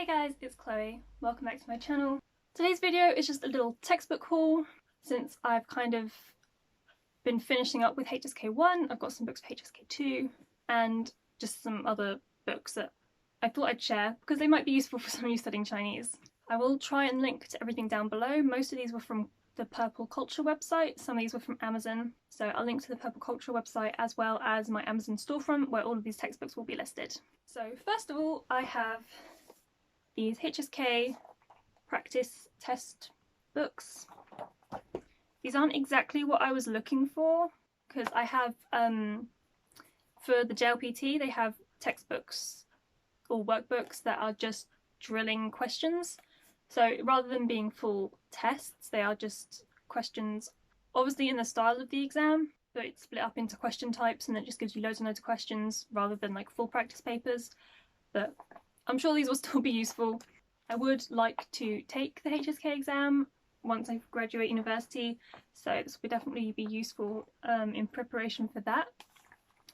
Hey guys, it's Chloe. Welcome back to my channel. Today's video is just a little textbook haul. Since I've kind of been finishing up with HSK 1, I've got some books for HSK 2 and just some other books that I thought I'd share because they might be useful for some of you studying Chinese. I will try and link to everything down below. Most of these were from the Purple Culture website, some of these were from Amazon. So I'll link to the Purple Culture website as well as my Amazon storefront where all of these textbooks will be listed. So first of all, I have these HSK Practice Test books. These aren't exactly what I was looking for because I have, for the JLPT, they have textbooks or workbooks that are just drilling questions. So rather than being full tests, they are just questions, obviously in the style of the exam, but it's split up into question types and it just gives you loads and loads of questions rather than like full practice papers. But I'm sure these will still be useful. I would like to take the HSK exam once I graduate university, so this will definitely be useful in preparation for that.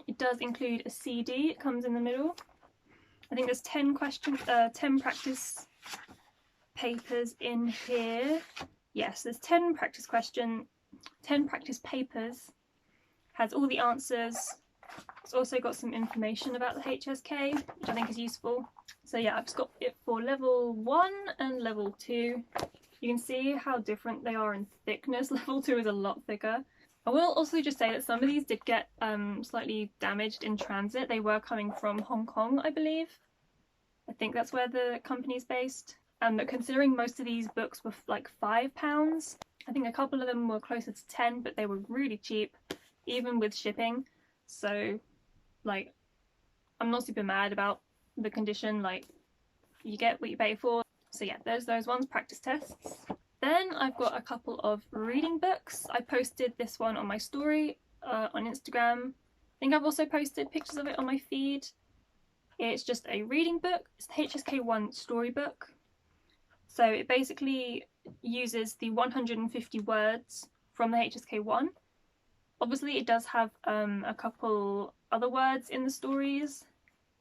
It does include a CD, it comes in the middle. I think there's 10 practice papers in here. Yes, there's 10 practice papers, has all the answers. It's also got some information about the HSK, which I think is useful. So yeah, I've just got it for level 1 and level 2. You can see how different they are in thickness. Level 2 is a lot thicker. I will also just say that some of these did get slightly damaged in transit. They were coming from Hong Kong, I believe. I think that's where the company's based. But considering most of these books were like £5, I think a couple of them were closer to 10, but they were really cheap, even with shipping. So, like, I'm not super mad about the condition, like, you get what you pay for. So yeah, there's those ones, practice tests. Then I've got a couple of reading books. I posted this one on my story on Instagram. I think I've also posted pictures of it on my feed. It's just a reading book. It's the HSK 1 Storybook. So it basically uses the 150 words from the HSK 1. Obviously it does have a couple other words in the stories,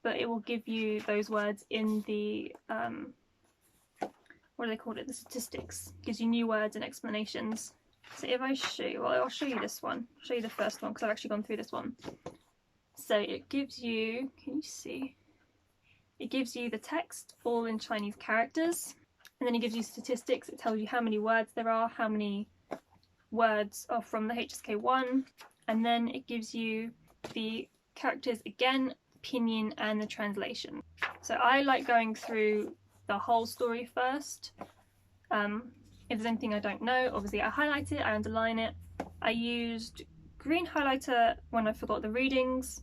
but it will give you those words in the, what do they call it, the statistics. It gives you new words and explanations. So if I show you, well, I'll show you this one. I'll show you the first one because I've actually gone through this one. So it gives you, can you see? It gives you the text all in Chinese characters, and then it gives you statistics. It tells you how many words there are, how many words are from the HSK 1, and then it gives you the characters again, pinyin and the translation. So I like going through the whole story first. If there's anything I don't know, obviously I highlight it, I underline it. I used green highlighter when I forgot the readings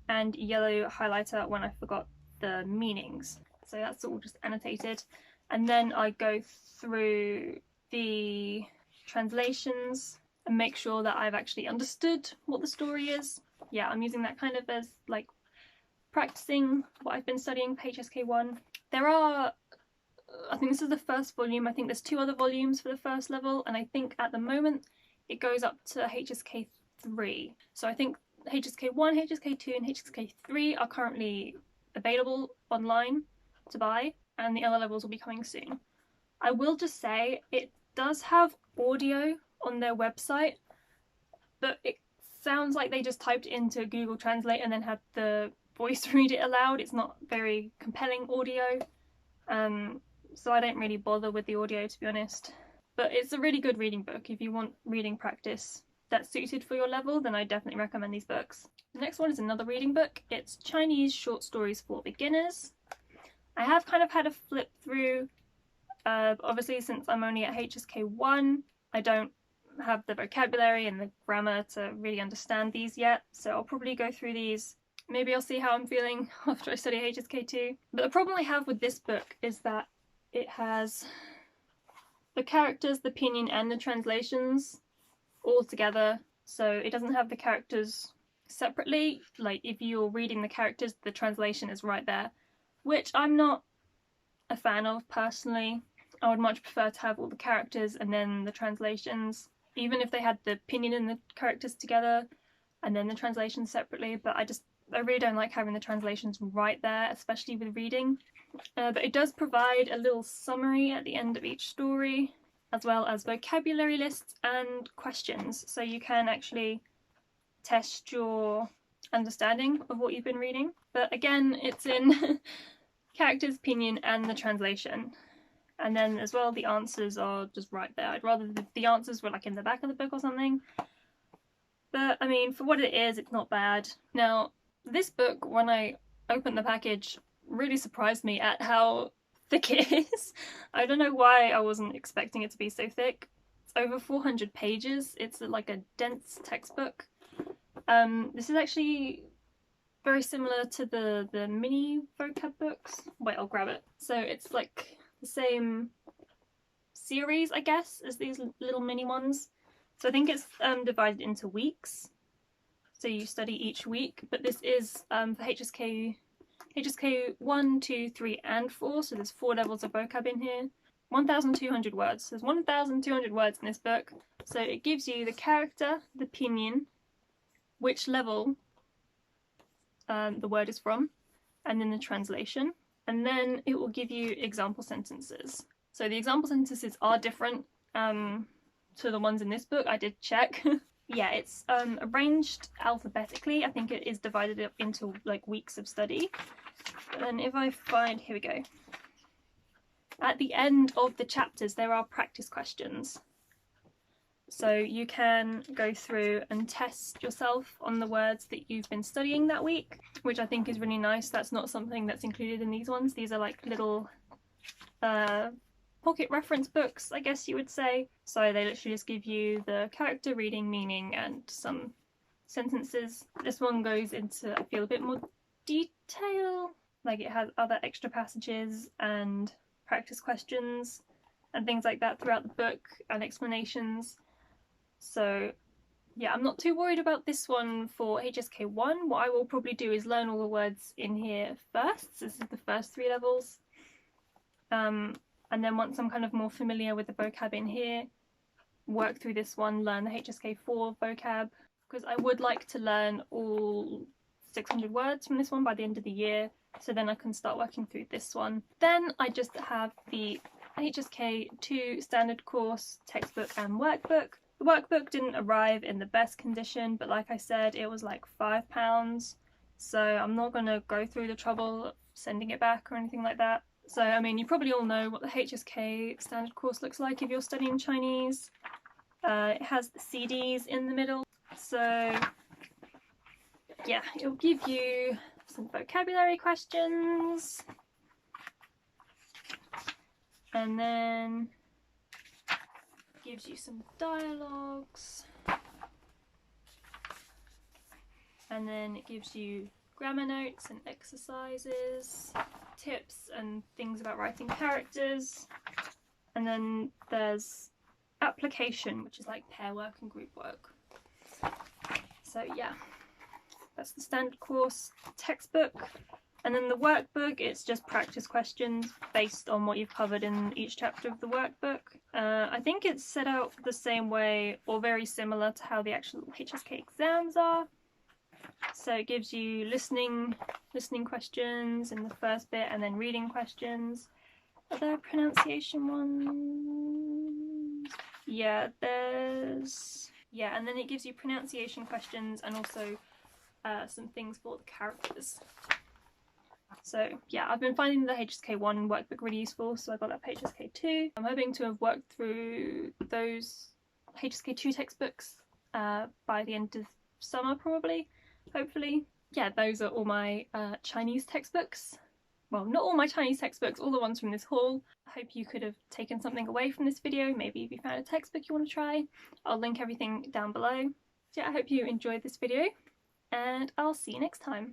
and yellow highlighter when I forgot the meanings. So that's all just annotated. And then I go through the translations and make sure that I've actually understood what the story is. Yeah, I'm using that kind of as like practicing what I've been studying for HSK 1. There are, I think this is the first volume, I think there's 2 other volumes for the first level, and I think at the moment it goes up to HSK 3. So I think HSK 1, HSK 2 and HSK 3 are currently available online to buy, and the other levels will be coming soon. I will just say it does have audio on their website, but it sounds like they just typed into Google Translate and then had the voice read it aloud. It's not very compelling audio, so I don't really bother with the audio, to be honest. But it's a really good reading book. If you want reading practice that's suited for your level, then I definitely recommend these books. The next one is another reading book. It's Chinese Short Stories for Beginners. I have kind of had a flip through. Obviously, since I'm only at HSK 1, I don't have the vocabulary and the grammar to really understand these yet, so I'll probably go through these. Maybe I'll see how I'm feeling after I study HSK 2. But the problem I have with this book is that it has the characters, the pinyin and the translations all together, so it doesn't have the characters separately. Like if you're reading the characters, the translation is right there, which I'm not a fan of personally. I would much prefer to have all the characters and then the translations, even if they had the pinyin and the characters together and then the translations separately, but I really don't like having the translations right there, especially with reading. But it does provide a little summary at the end of each story, as well as vocabulary lists and questions, so you can actually test your understanding of what you've been reading. But again, it's in character's opinion and the translation. And then as well, the answers are just right there. I'd rather the answers were like in the back of the book or something. But I mean, for what it is, it's not bad. Now, this book, when I opened the package, really surprised me at how thick it is. I don't know why I wasn't expecting it to be so thick. It's over 400 pages. It's like a dense textbook. This is actually very similar to the mini vocab books. Wait, I'll grab it. So it's like the same series, I guess, as these little mini ones. So I think it's divided into weeks. So you study each week, but this is for HSK 1, 2, 3 and 4, so there's 4 levels of vocab in here. 1,200 words. There's 1,200 words in this book. So it gives you the character, the pinyin, which level the word is from, and then the translation. And then it will give you example sentences. So the example sentences are different to the ones in this book. I did check. Yeah, it's arranged alphabetically. I think it is divided up into like weeks of study. But then if I find, here we go. At the end of the chapters there are practice questions. So you can go through and test yourself on the words that you've been studying that week, which I think is really nice. That's not something that's included in these ones. These are like little pocket reference books, I guess you would say. So they literally just give you the character, reading, meaning, and some sentences. This one goes into, I feel, a bit more detail. Like it has other extra passages and practice questions and things like that throughout the book, and explanations. So yeah, I'm not too worried about this one for HSK 1. What I will probably do is learn all the words in here first. This is the first 3 levels. And then once I'm kind of more familiar with the vocab in here, work through this one, learn the HSK 4 vocab, because I would like to learn all 600 words from this one by the end of the year, so then I can start working through this one. Then I just have the HSK 2 standard course textbook and workbook. The workbook didn't arrive in the best condition, but like I said, it was like £5, so I'm not going to go through the trouble of sending it back or anything like that. So I mean, you probably all know what the HSK standard course looks like if you're studying Chinese. It has the CDs in the middle, so yeah, it'll give you some vocabulary questions, and then gives you some dialogues, and then it gives you grammar notes and exercises, tips and things about writing characters, and then there's application, which is like pair work and group work. So yeah, that's the standard course textbook. And then the workbook, it's just practice questions based on what you've covered in each chapter of the workbook. I think it's set out the same way or very similar to how the actual HSK exams are. So it gives you listening questions in the first bit, and then reading questions. Are there pronunciation ones? Yeah, there's... Yeah, and then it gives you pronunciation questions and also some things for the characters. So yeah, I've been finding the HSK 1 workbook really useful, so I got that for HSK 2. I'm hoping to have worked through those HSK 2 textbooks by the end of summer probably, hopefully. Yeah, those are all my Chinese textbooks. Well, not all my Chinese textbooks, all the ones from this haul. I hope you could have taken something away from this video. Maybe if you found a textbook you want to try, I'll link everything down below. So yeah, I hope you enjoyed this video, and I'll see you next time.